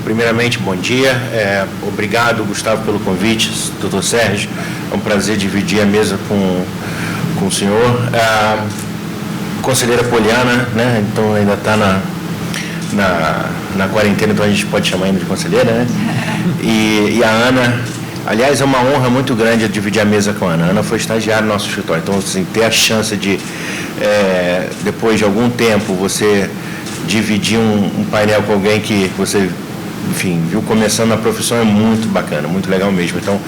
primeiramente, bom dia. Obrigado, Gustavo, pelo convite, doutor Sérgio. É um prazer dividir a mesa com o senhor. Conselheira Poliana, né? Então ainda está na quarentena, então a gente pode chamar ainda de conselheira, né? E a Ana, aliás, é uma honra muito grande dividir a mesa com a Ana. A Ana foi estagiária no nosso escritório, então assim, ter a chance de, depois de algum tempo, você dividir um painel com alguém que você, enfim, viu começando na profissão é muito bacana, muito legal mesmo. Então,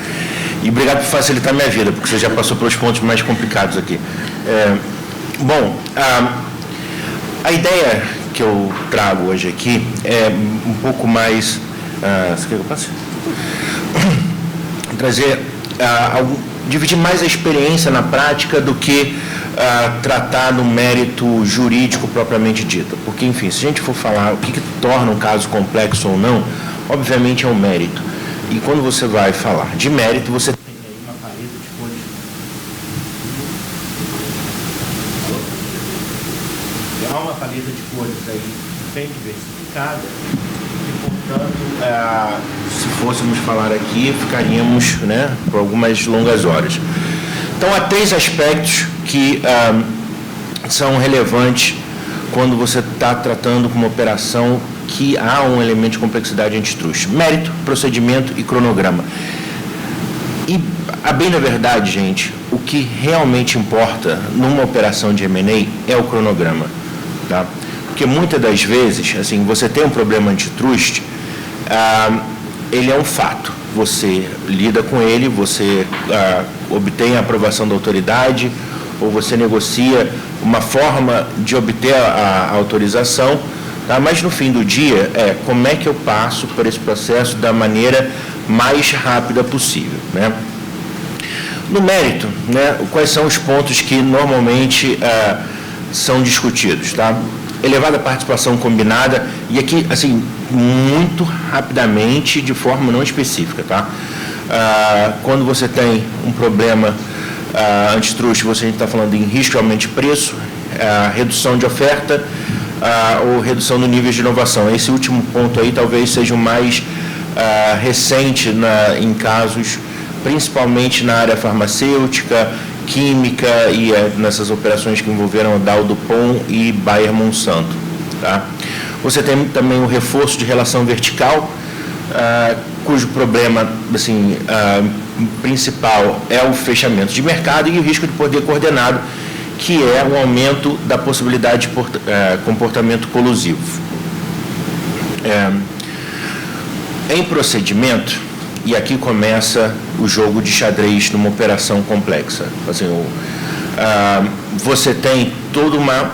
e obrigado por facilitar a minha vida, porque você já passou pelos pontos mais complicados aqui. Bom, a ideia que eu trago hoje aqui é um pouco mais... você quer que eu passe? Trazer, dividir mais a experiência na prática do que tratar do mérito jurídico propriamente dito. Porque, enfim, se a gente for falar o que torna um caso complexo ou não, obviamente é o mérito. E quando você vai falar de mérito, você tem aí uma paleta de cores. Há uma paleta de cores aí bem diversificada e, portanto, se fôssemos falar aqui, ficaríamos, né, por algumas longas horas. Então, há 3 aspectos que são relevantes quando você está tratando com uma operação que há um elemento de complexidade antitrust: mérito, procedimento e cronograma. E, a bem da verdade, gente, o que realmente importa numa operação de M&A é o cronograma, tá? Porque muitas das vezes, assim, você tem um problema antitrust, ele é um fato. Você lida com ele, você obtém a aprovação da autoridade, ou você negocia uma forma de obter a autorização, tá? Mas no fim do dia, como é que eu passo por esse processo da maneira mais rápida possível, né? No mérito, né, quais são os pontos que normalmente são discutidos, tá? Elevada participação combinada, e aqui, assim, muito rapidamente, de forma não específica, tá? Quando você tem um problema antitrust, você está falando em risco de aumento de preço, redução de oferta ou redução do nível de inovação. Esse último ponto aí talvez seja o mais recente em casos, principalmente na área farmacêutica, química e nessas operações que envolveram a Dow DuPont e Bayer Monsanto, tá? Você tem também o reforço de relação vertical, cujo problema, assim, principal é o fechamento de mercado e o risco de poder coordenado, que é o aumento da possibilidade de comportamento colusivo. Em procedimento, e aqui começa o jogo de xadrez numa operação complexa. Assim, você tem toda uma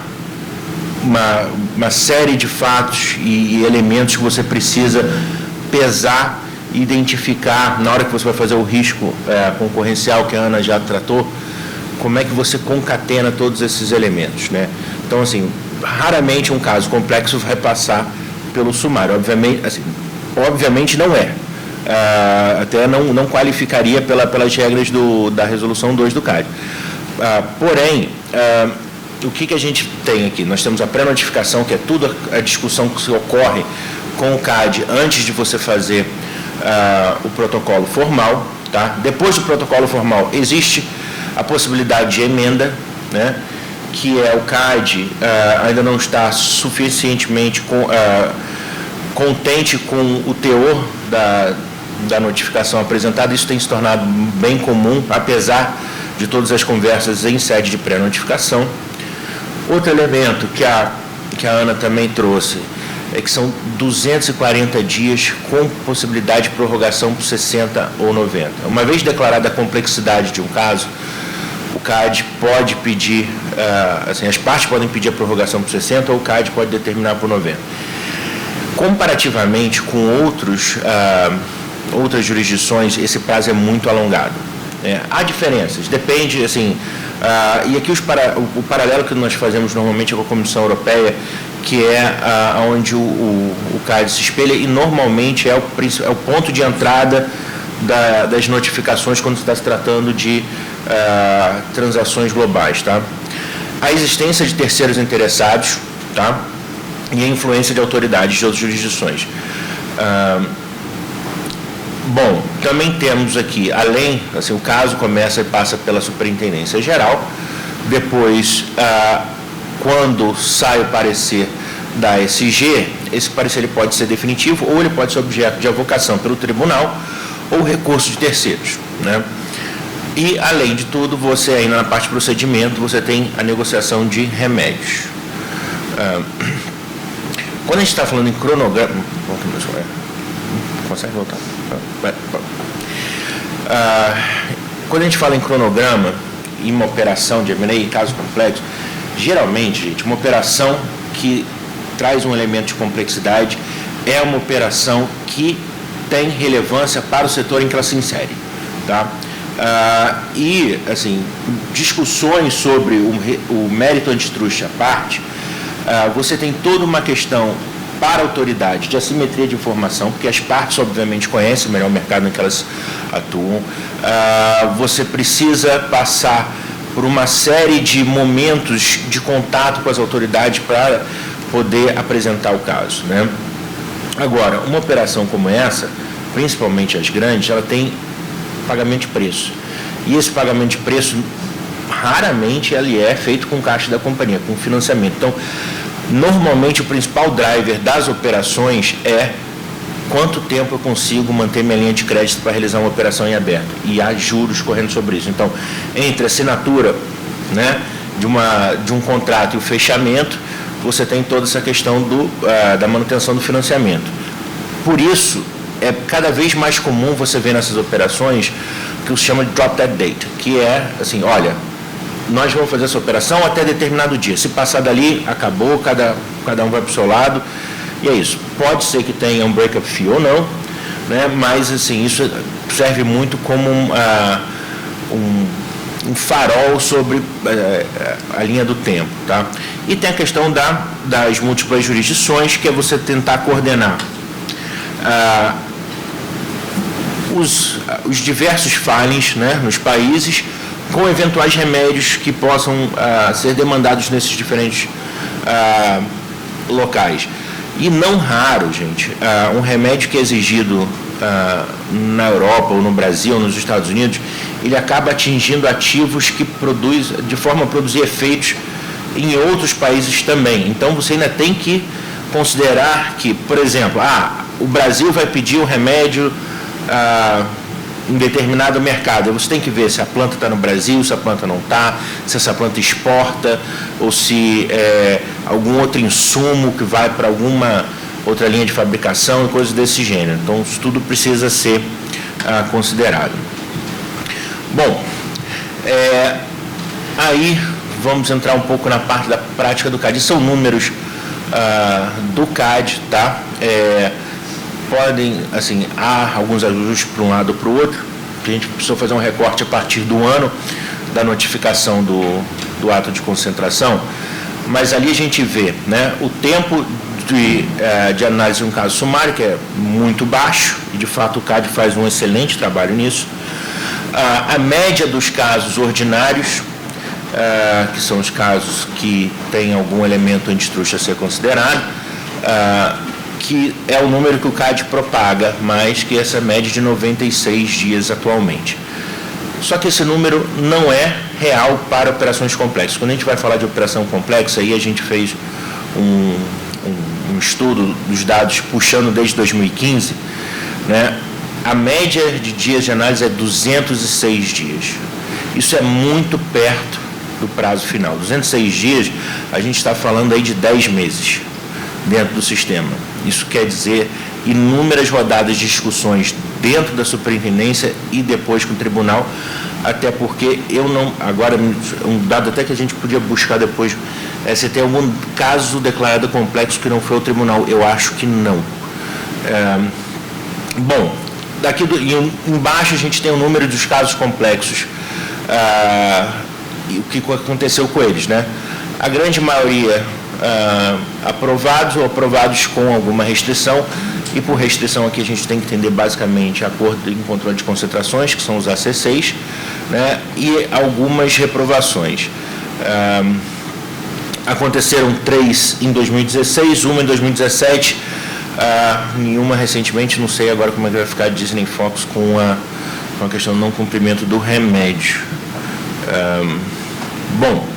série de fatos e elementos que você precisa pesar, identificar, na hora que você vai fazer o risco concorrencial, que a Ana já tratou, como é que você concatena todos esses elementos, né? Então, assim, raramente um caso complexo vai passar pelo sumário. Obviamente não é. Até não qualificaria pelas regras da Resolução 2 do CAD. Porém, o que a gente tem aqui? Nós temos a pré-notificação, que é tudo a discussão que ocorre com o CAD antes de você fazer o protocolo formal, tá? Depois do protocolo formal, existe a possibilidade de emenda, né? Que é o CAD ainda não está suficientemente contente com o teor da notificação apresentada. Isso tem se tornado bem comum, apesar de todas as conversas em sede de pré-notificação. Outro elemento que a Ana também trouxe é que são 240 dias com possibilidade de prorrogação por 60 ou 90. Uma vez declarada a complexidade de um caso, o CAD pode pedir, assim, as partes podem pedir a prorrogação por 60 ou o CAD pode determinar por 90. Comparativamente com outras jurisdições, esse prazo é muito alongado. Há diferenças, depende, assim, e aqui o paralelo que nós fazemos normalmente é com a Comissão Europeia, que é onde o CAD se espelha, e normalmente é o ponto de entrada das notificações quando está se tratando de transações globais, tá? A existência de terceiros interessados, tá? E a influência de autoridades de outras jurisdições. Bom, também temos aqui, além, assim, o caso começa e passa pela Superintendência Geral, depois, quando sai o parecer da SG, esse parecer ele pode ser definitivo ou ele pode ser objeto de avocação pelo tribunal ou recurso de terceiros, né? E, além de tudo, você ainda na parte de procedimento, você tem a negociação de remédios. Quando a gente está falando em cronograma... Consegue voltar? Quando a gente fala em cronograma, em uma operação de M&A, em caso complexo, geralmente, gente, uma operação que traz um elemento de complexidade é uma operação que tem relevância para o setor em que ela se insere, tá? E, assim, discussões sobre o mérito antitruste à parte, você tem toda uma questão para a autoridade de assimetria de informação, porque as partes, obviamente, conhecem melhor o mercado em que elas atuam. Você precisa passar por uma série de momentos de contato com as autoridades para poder apresentar o caso, né? Agora, uma operação como essa, principalmente as grandes, ela tem pagamento de preço. E esse pagamento de preço, raramente, ele é feito com caixa da companhia, com financiamento. Então, normalmente, o principal driver das operações é quanto tempo eu consigo manter minha linha de crédito para realizar uma operação em aberto. E há juros correndo sobre isso. Então, entre a assinatura, né, de um contrato e o fechamento, você tem toda essa questão da manutenção do financiamento. Por isso, é cada vez mais comum você ver nessas operações o que se chama de drop dead date, que é assim, olha, nós vamos fazer essa operação até determinado dia. Se passar dali, acabou, cada um vai para o seu lado, e é isso. Pode ser que tenha um break-up fee ou não, né? Mas assim, isso serve muito como um farol sobre a linha do tempo, tá? E tem a questão das múltiplas jurisdições, que é você tentar coordenar os diversos filings, né, nos países, com eventuais remédios que possam ser demandados nesses diferentes locais. E não raro, gente, um remédio que é exigido na Europa, ou no Brasil, ou nos Estados Unidos, ele acaba atingindo ativos que de forma a produzir efeitos em outros países também. Então, você ainda tem que considerar que, por exemplo, o Brasil vai pedir um remédio em determinado mercado. Você tem que ver se a planta está no Brasil, se a planta não está, se essa planta exporta, ou se algum outro insumo que vai para alguma outra linha de fabricação e coisas desse gênero. Então, isso tudo precisa ser considerado. Bom, aí vamos entrar um pouco na parte da prática do CAD. São números do CAD, tá? Podem, assim, há alguns ajustes para um lado ou para o outro, que a gente precisou fazer um recorte a partir do ano da notificação do ato de concentração, mas ali a gente vê, né, o tempo de análise de um caso sumário, que é muito baixo, e de fato o CAD faz um excelente trabalho nisso. A média dos casos ordinários, que são os casos que têm algum elemento antitruste a ser considerado, que é o número que o CAD propaga, mais que essa média de 96 dias atualmente. Só que esse número não é real para operações complexas. Quando a gente vai falar de operação complexa, aí a gente fez um estudo dos dados puxando desde 2015, né? A média de dias de análise é 206 dias. Isso é muito perto do prazo final. 206 dias, a gente está falando aí de 10 meses dentro do sistema. Isso quer dizer inúmeras rodadas de discussões dentro da superintendência e depois com o tribunal, até porque agora, um dado até que a gente podia buscar depois, se tem algum caso declarado complexo que não foi ao tribunal. Eu acho que não. Bom, embaixo a gente tem o número dos casos complexos, e o que aconteceu com eles, né? A grande maioria aprovados ou aprovados com alguma restrição, e por restrição aqui a gente tem que entender basicamente acordo em controle de concentrações, que são os AC6, né, e algumas reprovações. Aconteceram 3 em 2016, uma em 2017, Nenhuma recentemente, não sei agora como é que vai ficar a Disney Fox com a questão do não cumprimento do remédio. Bom,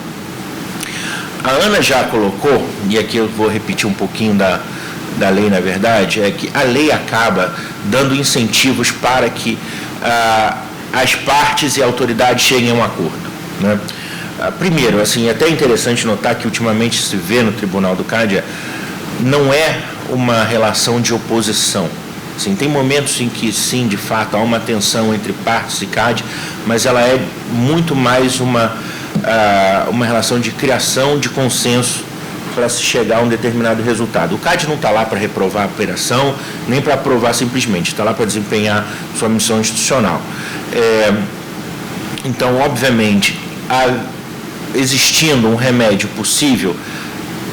a Ana já colocou, e aqui eu vou repetir um pouquinho da lei, na verdade, é que a lei acaba dando incentivos para que as partes e a autoridade cheguem a um acordo, né? Primeiro, assim, é até interessante notar que ultimamente se vê no Tribunal do CAD, não é uma relação de oposição. Assim, tem momentos em que, sim, de fato, há uma tensão entre partes e CAD, mas ela é muito mais uma relação de criação de consenso para se chegar a um determinado resultado. O CAD não está lá para reprovar a operação, nem para aprovar simplesmente, está lá para desempenhar sua missão institucional. Então, obviamente, existindo um remédio possível,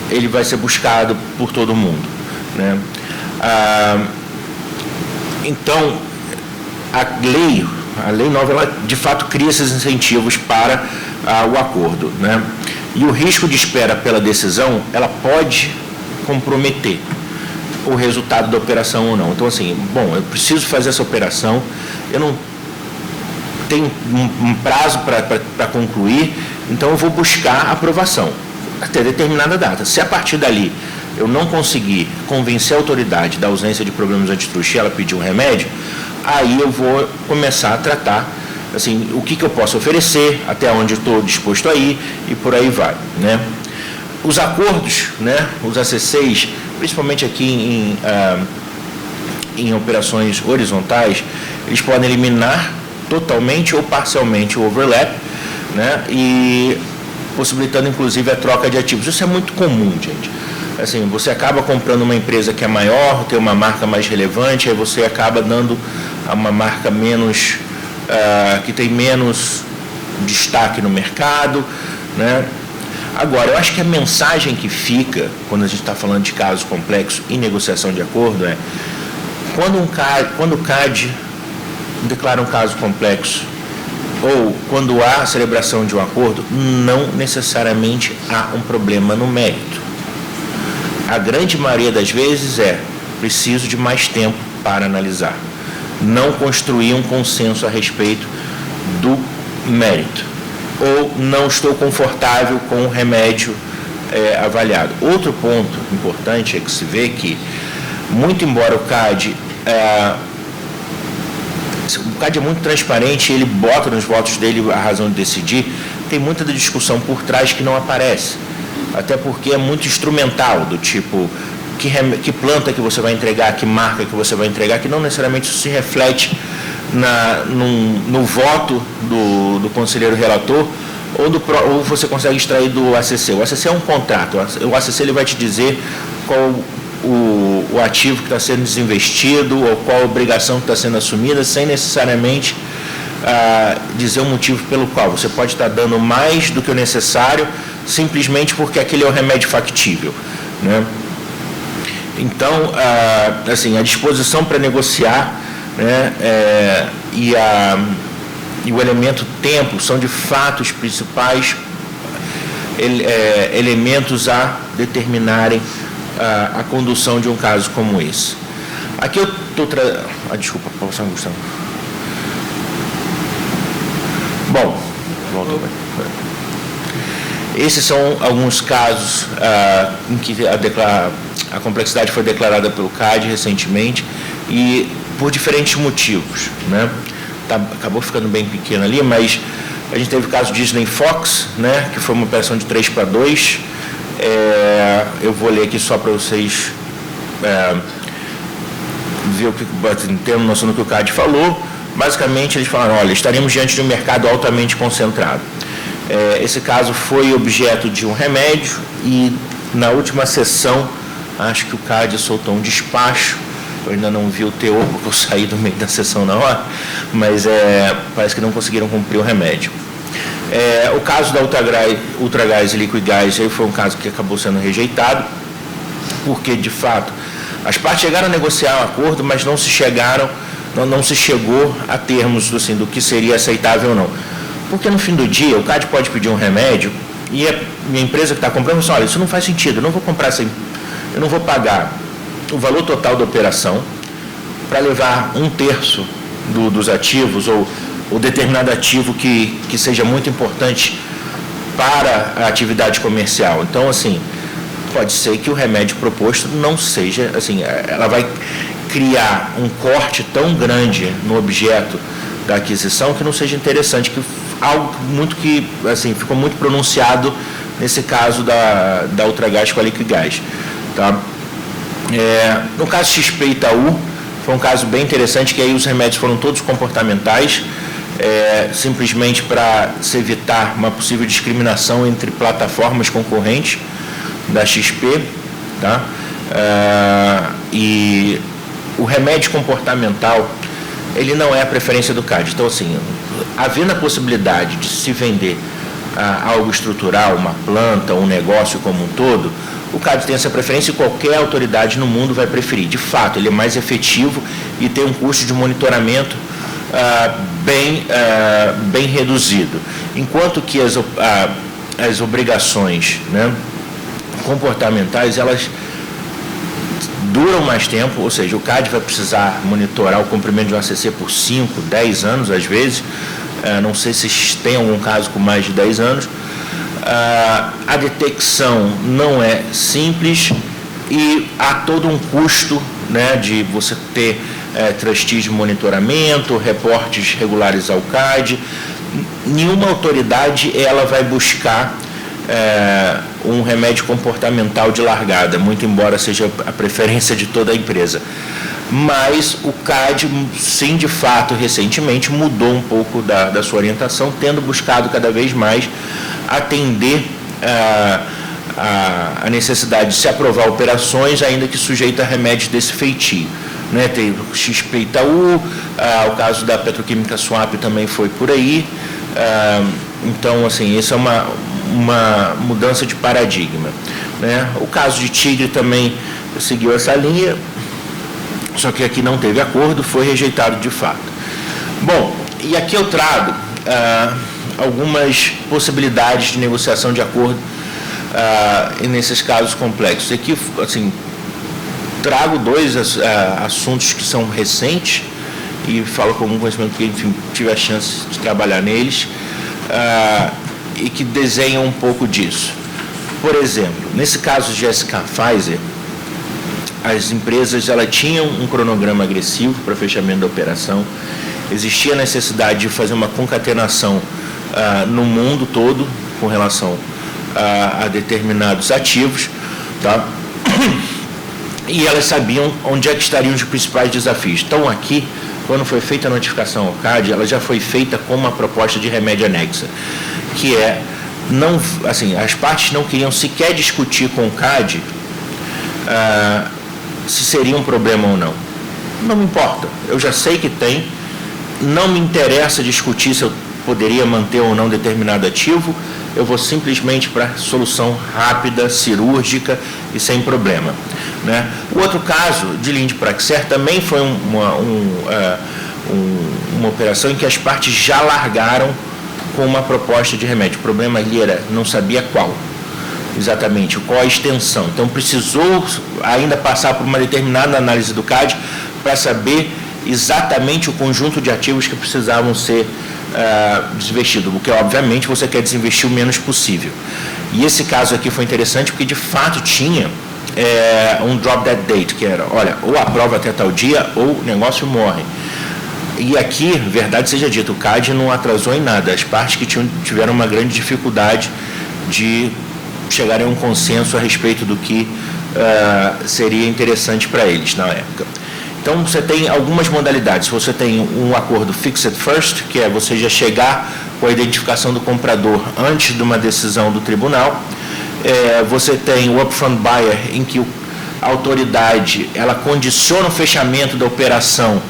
ele vai ser buscado por todo mundo, né? Então, a lei nova, ela de fato cria esses incentivos para o acordo, né? E o risco de espera pela decisão, ela pode comprometer o resultado da operação ou não. Então, assim, bom, eu preciso fazer essa operação, eu não tenho um prazo para concluir, então eu vou buscar aprovação até determinada data. Se a partir dali eu não conseguir convencer a autoridade da ausência de problemas antitruste e ela pedir um remédio, aí eu vou começar a tratar, assim, o que eu posso oferecer, até onde eu estou disposto a ir e por aí vai, né? Os acordos, né, os ACCs, principalmente aqui em operações horizontais, eles podem eliminar totalmente ou parcialmente o overlap, né, e possibilitando inclusive a troca de ativos. Isso é muito comum, gente. Assim, você acaba comprando uma empresa que é maior, tem uma marca mais relevante, aí você acaba dando a uma marca menos, que tem menos destaque no mercado, né? Agora, eu acho que a mensagem que fica, quando a gente está falando de casos complexos e negociação de acordo, é quando o CAD declara um caso complexo, ou quando há a celebração de um acordo, não necessariamente há um problema no mérito. A grande maioria das vezes preciso de mais tempo para analisar. Não construir um consenso a respeito do mérito. Ou não estou confortável com o remédio avaliado. Outro ponto importante é que se vê que, muito embora o CAD é muito transparente, ele bota nos votos dele a razão de decidir, tem muita discussão por trás que não aparece. Até porque é muito instrumental, do tipo, que planta que você vai entregar, que marca que você vai entregar, que não necessariamente isso se reflete no voto do conselheiro relator, ou você consegue extrair do ACC. O ACC é um contrato, o ACC ele vai te dizer qual o ativo que está sendo desinvestido, ou qual a obrigação que está sendo assumida, sem necessariamente dizer o motivo pelo qual. Você pode estar dando mais do que o necessário, simplesmente porque aquele é o remédio factível, né? Então, assim, a disposição para negociar, né, e o elemento tempo são, de fato, os principais elementos a determinarem a condução de um caso como esse. Aqui eu estou desculpa, Gustavo. Bom, voltou bem. Esses são alguns casos em que a complexidade foi declarada pelo CAD recentemente e por diferentes motivos, né? Acabou ficando bem pequeno ali, mas a gente teve o caso Disney Fox, né, que foi uma operação de 3-2. Eu vou ler aqui só para vocês ver ter noção do que o CAD falou. Basicamente, eles falaram, olha, estaremos diante de um mercado altamente concentrado. Esse caso foi objeto de um remédio e, na última sessão, acho que o CAD soltou um despacho. Eu ainda não vi o teor, porque eu saí do meio da sessão na hora, mas parece que não conseguiram cumprir o remédio. O caso da Ultragás e Liquigás foi um caso que acabou sendo rejeitado, porque, de fato, as partes chegaram a negociar um acordo, mas não se chegou a termos assim, do que seria aceitável ou não. Porque, no fim do dia, o CAD pode pedir um remédio e a minha empresa que está comprando fala, olha, isso não faz sentido, eu não vou comprar eu não vou pagar o valor total da operação para levar 1/3 dos ativos ou determinado ativo que seja muito importante para a atividade comercial. Então, assim, pode ser que o remédio proposto não seja, assim, ela vai criar um corte tão grande no objeto da aquisição que não seja interessante, que algo muito que, assim, ficou muito pronunciado nesse caso da Ultragaz com a Liquigás, tá? No caso XP Itaú, foi um caso bem interessante, que aí os remédios foram todos comportamentais, simplesmente para se evitar uma possível discriminação entre plataformas concorrentes da XP, tá? E o remédio comportamental, ele não é a preferência do CAD. Então, assim, havendo a possibilidade de se vender algo estrutural, uma planta, um negócio como um todo, o CAD tem essa preferência e qualquer autoridade no mundo vai preferir. De fato, ele é mais efetivo e tem um custo de monitoramento bem reduzido. Enquanto que as obrigações, né, comportamentais, elas duram mais tempo, ou seja, o CAD vai precisar monitorar o cumprimento de um ACC por 5, 10 anos, às vezes. Não sei se tem algum caso com mais de 10 anos. A detecção não é simples e há todo um custo, né, de você ter trustees de monitoramento, reportes regulares ao CAD. Nenhuma autoridade ela vai buscar um remédio comportamental de largada, muito embora seja a preferência de toda a empresa. Mas o CAD, sim, de fato, recentemente mudou um pouco da sua orientação, tendo buscado cada vez mais atender a necessidade de se aprovar operações, ainda que sujeita a remédios desse feitio. Né? Tem o XP Itaú, o caso da Petroquímica Swap também foi por aí. Então, assim, isso é uma mudança de paradigma. Né? O caso de Tigre também seguiu essa linha, só que aqui não teve acordo, foi rejeitado de fato. Bom, e aqui eu trago algumas possibilidades de negociação de acordo nesses casos complexos. Aqui, assim, trago dois assuntos que são recentes e falo com algum conhecimento que, enfim, tive a chance de trabalhar neles e que desenham um pouco disso. Por exemplo, nesse caso de GSK Pfizer, as empresas tinham um cronograma agressivo para fechamento da operação, existia a necessidade de fazer uma concatenação no mundo todo com relação a determinados ativos, tá? E elas sabiam onde é que estariam os principais desafios. Então, aqui, quando foi feita a notificação ao CAD, ela já foi feita com uma proposta de remédio anexa, que não, assim, as partes não queriam sequer discutir com o CAD se seria um problema ou não. Não me importa, eu já sei que tem, não me interessa discutir se eu poderia manter ou não determinado ativo, eu vou simplesmente para solução rápida, cirúrgica e sem problema. Né? O outro caso de Lind Praxair também foi uma operação em que as partes já largaram com uma proposta de remédio. O problema ali era, não sabia qual, exatamente, qual a extensão. Então, precisou ainda passar por uma determinada análise do CAD para saber exatamente o conjunto de ativos que precisavam ser desinvestidos, porque, obviamente, você quer desinvestir o menos possível. E esse caso aqui foi interessante porque, de fato, tinha um drop dead date, que era, olha, ou aprova até tal dia ou o negócio morre. E aqui, verdade seja dita, o CAD não atrasou em nada. As partes que tiveram uma grande dificuldade de chegarem a um consenso a respeito do que seria interessante para eles na época. Então, você tem algumas modalidades. Você tem um acordo fixed first, que é você já chegar com a identificação do comprador antes de uma decisão do tribunal. Você tem o upfront buyer, em que a autoridade ela condiciona o fechamento da operação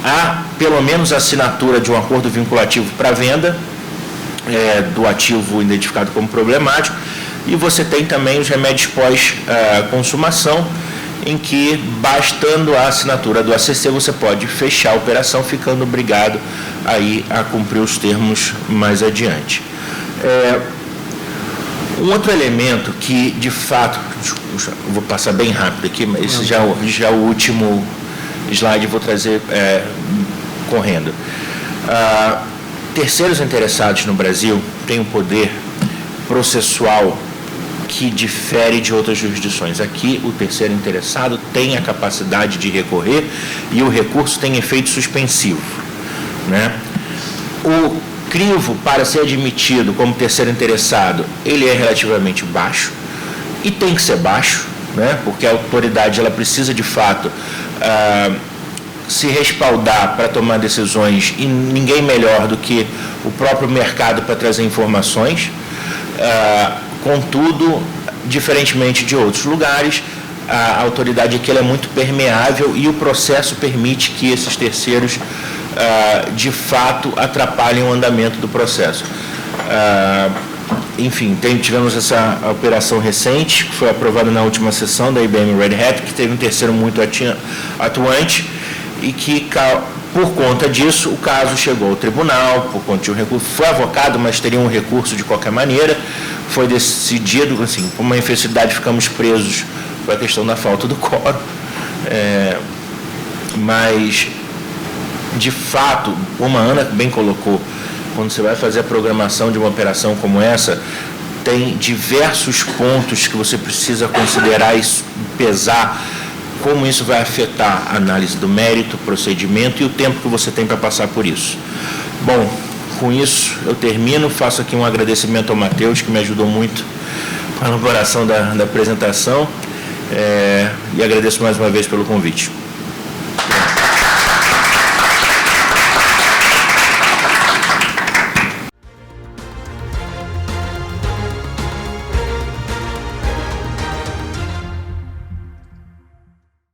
a, pelo menos, a assinatura de um acordo vinculativo para venda do ativo identificado como problemático. E você tem também os remédios pós-consumação, em que, bastando a assinatura do ACC, você pode fechar a operação, ficando obrigado aí a cumprir os termos mais adiante. Um outro elemento que, de fato, vou passar bem rápido aqui, mas esse já é o último slide, vou trazer correndo. Terceiros interessados no Brasil têm um poder processual que difere de outras jurisdições. Aqui, o terceiro interessado tem a capacidade de recorrer e o recurso tem efeito suspensivo, né? O crivo para ser admitido como terceiro interessado, ele é relativamente baixo e tem que ser baixo, né? Porque a autoridade ela precisa de fato se respaldar para tomar decisões e ninguém melhor do que o próprio mercado para trazer informações. Contudo, diferentemente de outros lugares, a autoridade aqui ela é muito permeável e o processo permite que esses terceiros, de fato, atrapalhem o andamento do processo. Enfim, tivemos essa operação recente, que foi aprovada na última sessão da IBM Red Hat, que teve um terceiro muito atuante e que, por conta disso, o caso chegou ao tribunal, por conta de um recurso, foi avocado, mas teria um recurso de qualquer maneira, foi decidido, assim, por uma infelicidade ficamos presos com a questão da falta do quórum, mas, de fato, como a Ana bem colocou, quando você vai fazer a programação de uma operação como essa, tem diversos pontos que você precisa considerar e pesar como isso vai afetar a análise do mérito, procedimento e o tempo que você tem para passar por isso. Bom, com isso eu termino, faço aqui um agradecimento ao Matheus, que me ajudou muito na elaboração da apresentação, e agradeço mais uma vez pelo convite.